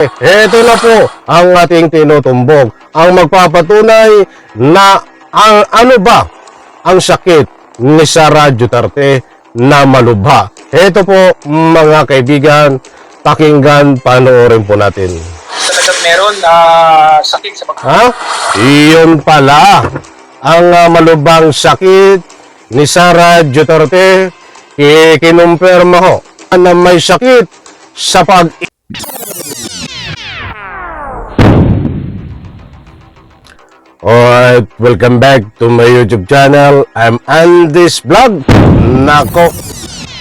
Ito na po ang ating tinutumbog. Ang magpapatunay na ano ba ang sakit ni Sara Duterte na malubha. Ito po mga kaibigan, pakinggan, panoorin po natin. Talagang meron sakit sa Ha? Iyon pala ang malubhang sakit ni Sara Duterte. Kinumpirma ho na may sakit sa Alright, welcome back to my YouTube channel. I'm Andy's Vlog. Nako,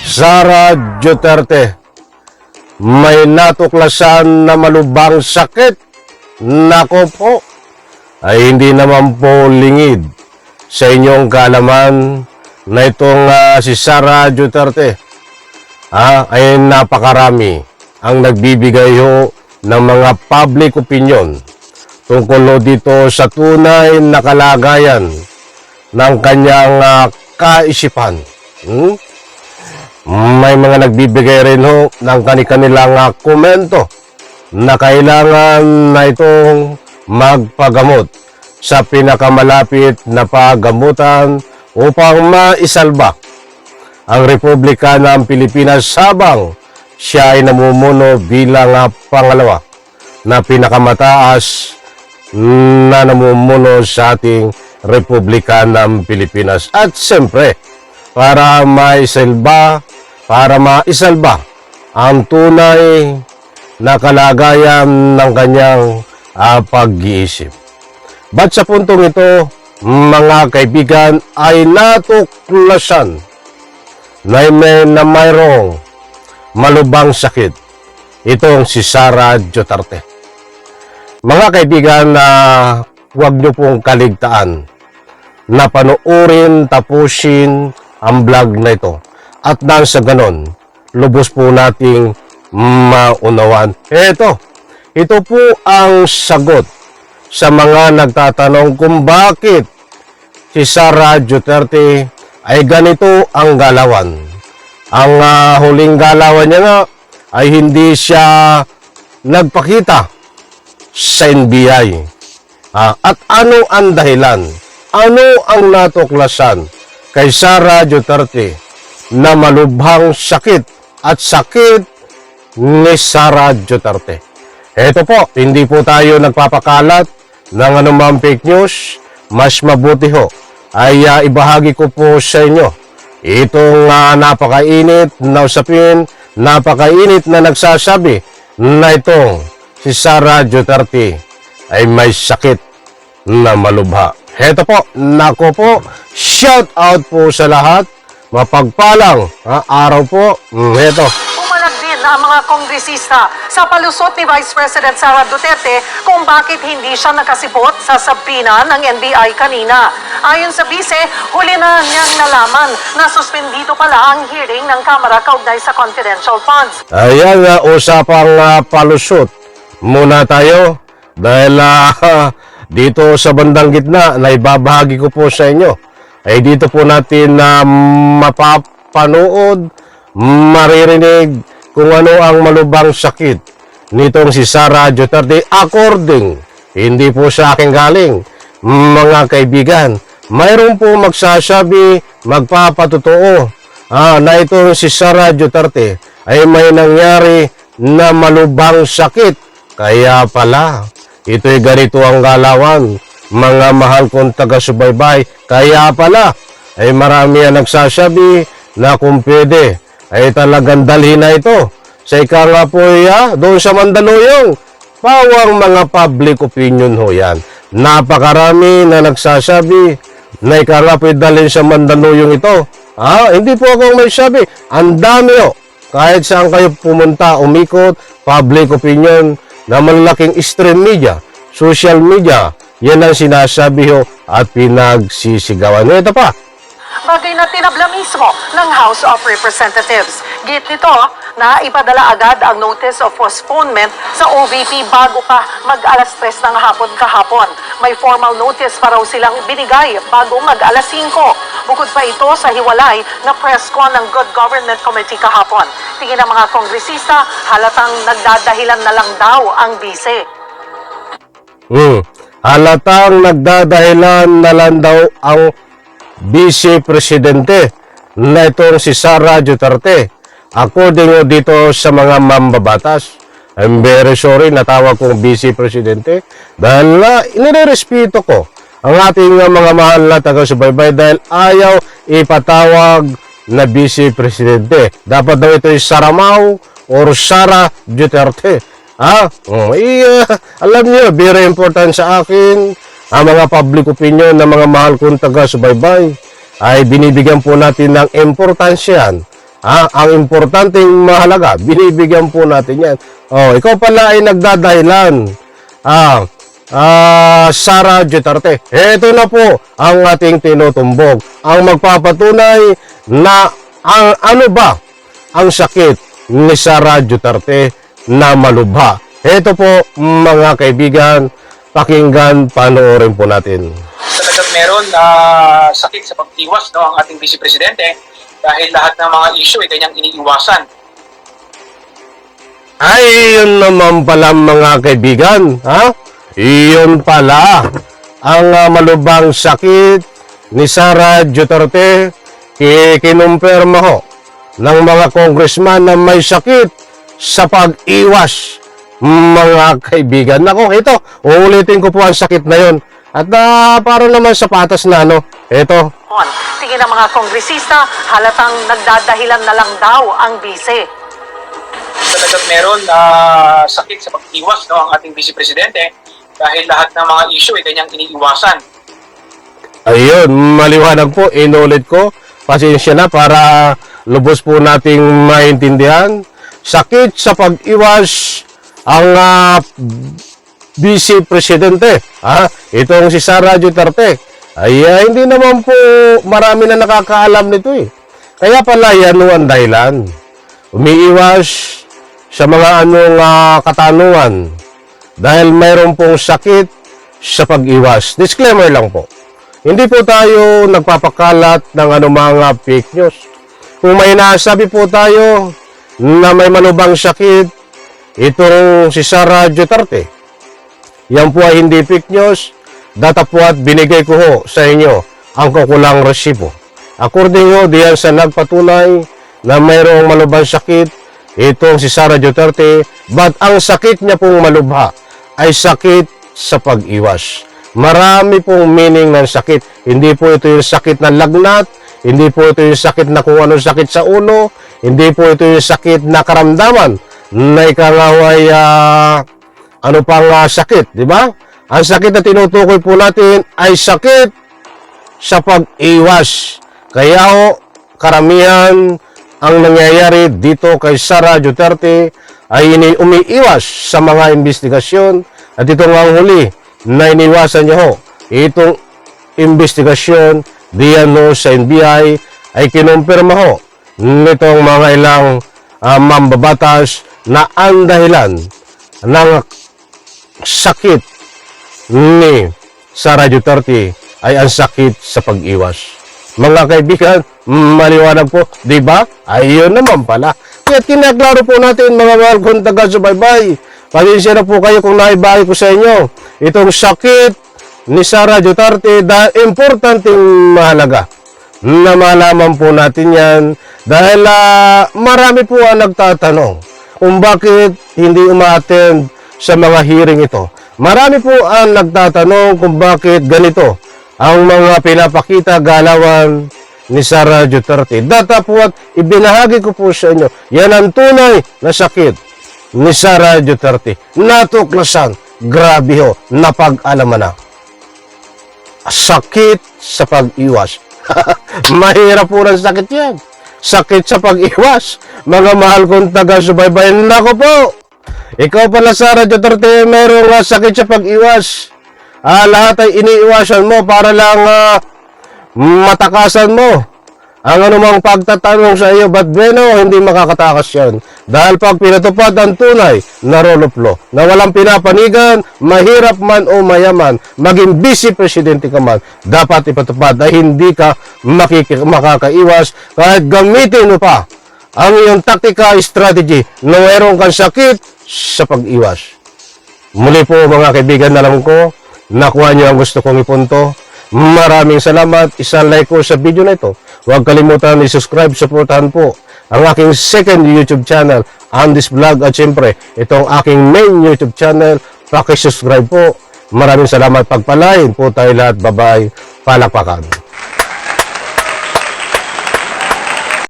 Sara Duterte may natuklasan na malubhang sakit. Nako po, ay hindi naman po lingid sa inyong kaalaman na itong si Sara Duterte ay napakarami ang nagbibigay ho ng mga public opinion tungkol dito sa tunay na kalagayan ng kanyang kaisipan. May mga nagbibigay rin ho ng kanilang komento na kailangan na itong magpagamot sa pinakamalapit na paggamutan upang maisalba ang Republika ng Pilipinas habang siya ay namumuno bilang pangalawa na pinakamataas na namumuno sa ating Republika ng Pilipinas. At siyempre, para maisalba ang tunay na kalagayan ng kanyang pag-iisip. Ba't sa puntong ito, mga kaibigan, ay natuklasan na mayroong malubhang sakit itong si Sara Duterte. Mga kaibigan, huwag niyo pong kaligtaan na panoorin, tapusin ang vlog na ito. At nang sa ganon, lubos po nating maunawan. Ito po ang sagot sa mga nagtatanong kung bakit si Sara Duterte ay ganito ang galawan. Ang huling galawan niya nga ay hindi siya nagpakita sa NBI. At ano ang dahilan? Ano ang natuklasan kay Sara Duterte na malubhang sakit at sakit ni Sara Duterte? Ito po, hindi po tayo nagpapakalat ng anumang fake news. Mas mabuti ho ay ibahagi ko po sa inyo itong napakainit na usapin, napakainit na nagsasabi na itong si Sara Duterte ay may sakit na malubha. Heto po, nako po, shout out po sa lahat. Mapagpalang araw po. Heto. Umalag din ang mga kongresista sa palusot ni Vice President Sara Duterte kung bakit hindi siya nakasipot sa sabina ng NBI kanina. Ayon sa bise, huli na niyang nalaman na suspendito pala ang hearing ng Kamara kaugnay sa confidential funds. Ayan, usapang palusot muna tayo dahil dito sa bandang gitna na ibabahagi ko po sa inyo ay dito po natin mapapanood, maririnig kung ano ang malubhang sakit nitong si Sara Duterte according, hindi po sa akin galing, mga kaibigan. Mayroon po magsasabi, magpapatotoo na itong si Sara Duterte ay may nangyari na malubhang sakit. Kaya pala, ito'y ganito ang galawan, mga mahal kong taga-subaybay. Kaya pala, ay marami ang nagsasabi na kung pwede, ay talagang dalhin na ito sa ika nga po doon sa Mandaluyong. Pawang mga public opinion ho yan. Napakarami na nagsasabi na ika nga po dalhin sa Mandaluyong ito. Hindi po ako may sabi. Ang dami ho. Kahit saan kayo pumunta, umikot, public opinion, na malaking stream media, social media, yan ang sinasabi ho at pinagsisigawan. Ito pa. Bagay na tinabla mismo ng House of Representatives. Git nito na ipadala agad ang notice of postponement sa OVP bago pa mag-alas 3 ng hapon kahapon. May formal notice pa raw silang binigay bago mag-alas 5. Bukod pa ito sa hiwalay na press con ng Good Government Committee kahapon. Tingin ng mga kongresista, halatang nagdadahilan na lang daw ang bise. Halatang nagdadahilan na lang daw ang Vice Presidente na itong si Sara Duterte. According dito sa mga mambabatas, I'm very sorry, natawag kong Vice Presidente dahil inirespeto ko ang ating mga mahal na taga-subaybay dahil ayaw ipatawag na Vice Presidente. Dapat daw ito yung Saramao or Sara Duterte. Alam niyo, very important sa akin ang mga public opinion ng mga mahal kong taga-subaybay ay binibigyan po natin ng importansya yan. Ang importanteng mahalaga, binibigyan po natin yan. Ikaw pala ay nagdadahilan. Sara Duterte. Ito na po ang ating tinutumbog. Ang magpapatunay na ano ba ang sakit ni Sara Duterte na malubha. Ito po mga kaibigan, pakinggan, panoorin po natin. Talagang meron sakit sa pagtiwas, no, ang ating Vice Presidente dahil lahat ng mga issue ay kanyang iniiwasan. Ay, yun naman pala mga kaibigan. Iyon pala ang malubhang sakit ni Sara Duterte. Kinumpirma ho ng mga congressman na may sakit sa pag-iwas, mga kaibigan. Nako, ito, uulitin ko po ang sakit na yun. At para naman sa patas na ito. Tingin ng mga kongresista, halatang nagdadahilan na lang daw ang bise. Talagang meron sakit sa pagtiwas, no, ang ating Vice Presidente dahil lahat ng mga issue ay kanyang iniiwasan. Ayun, maliwanag po, inulit ko. Pasensya na para lubos po nating maintindihan. Sakit sa pag-iwas ang Vice Presidente. Itong si Sara Duterte. Hindi naman po marami na nakakaalam nito eh. Kaya pala yan ang dahilan. Umiiwas sa mga katanungan dahil mayroon pong sakit sa pag-iwas. Disclaimer lang po. Hindi po tayo nagpapakalat ng mga fake news. Kung may nasabi po tayo na may malubhang sakit itong si Sara Duterte, yan po ay hindi fake news. Data po at binigay ko ho sa inyo ang kukulang resibo. According ho diyan sa nagpatunay na mayroong malubhang sakit itong si Sara Duterte, but ang sakit niya pong malubha ay sakit sa pag-iwas. Marami pong meaning ng sakit. Hindi po ito yung sakit ng lagnat, hindi po ito yung sakit na kung anong sakit sa ulo, hindi po ito yung sakit na karamdaman na ikangaway sakit, di ba? Ang sakit na tinutukoy po natin ay sakit sa pag-iwas. Kaya karamihan ang nangyayari dito kay Sara Duterte ay umiiwas sa mga investigasyon at ito nga ang huli na iniwasan niya itong investigasyon diyan sa NBI ay kinumpirma nitong mga ilang mambabatas na ang dahilan ng sakit ni Sara Duterte ay ang sakit sa pag-iwas. Mga kaibigan, maliwanag po, di ba? Ayun naman pala. Kaya kinaklaro po natin mga mahal kong taga-subaybay. Pasensya na po kayo kung naibahagi ko sa inyo itong sakit ni Sara Duterte dahil importanteng mahalaga na malaman po natin yan dahil marami po ang nagtatanong kung bakit hindi umaattend sa mga hearing ito. Marami po ang nagtatanong kung bakit ganito ang mga pinapakita galawan ni Sara Duterte. Data po at ibinahagi ko po sa inyo. Yan ang tunay na sakit ni Sara Duterte. Natuklasan. Grabe ho. Napag-alaman na. Sakit sa pag-iwas. Mahirap po ng sakit yan. Sakit sa pag-iwas. Mga mahal kong taga-subaybay. Nako po. Ikaw pala, Sara Duterte, mayroong sakit sa pag-iwas. Lahat ay iniiwasan mo para lang matakasan mo ang anumang pagtatanong sa iyo. But bueno, hindi makakatakas yan. Dahil pag pinatupad ang tunay na rule of law, na walang pinapanigan, mahirap man o mayaman, maging vice presidente ka man, dapat ipatupad ay hindi ka makakaiwas kahit gamitin mo pa ang iyong taktika, strategy na mayroon kang sakit sa pag-iwas. Muli po mga kaibigan, alam ko, nakuha niyo ang gusto kong ipunto. Maraming salamat. Isang like ko sa video na ito. Huwag kalimutan i-subscribe, supportahan po ang aking second YouTube channel, Andy's Vlog. At syempre, itong aking main YouTube channel, pakisubscribe po. Maraming salamat. Pagpalain po tayo lahat. Bye-bye. Palakpakan.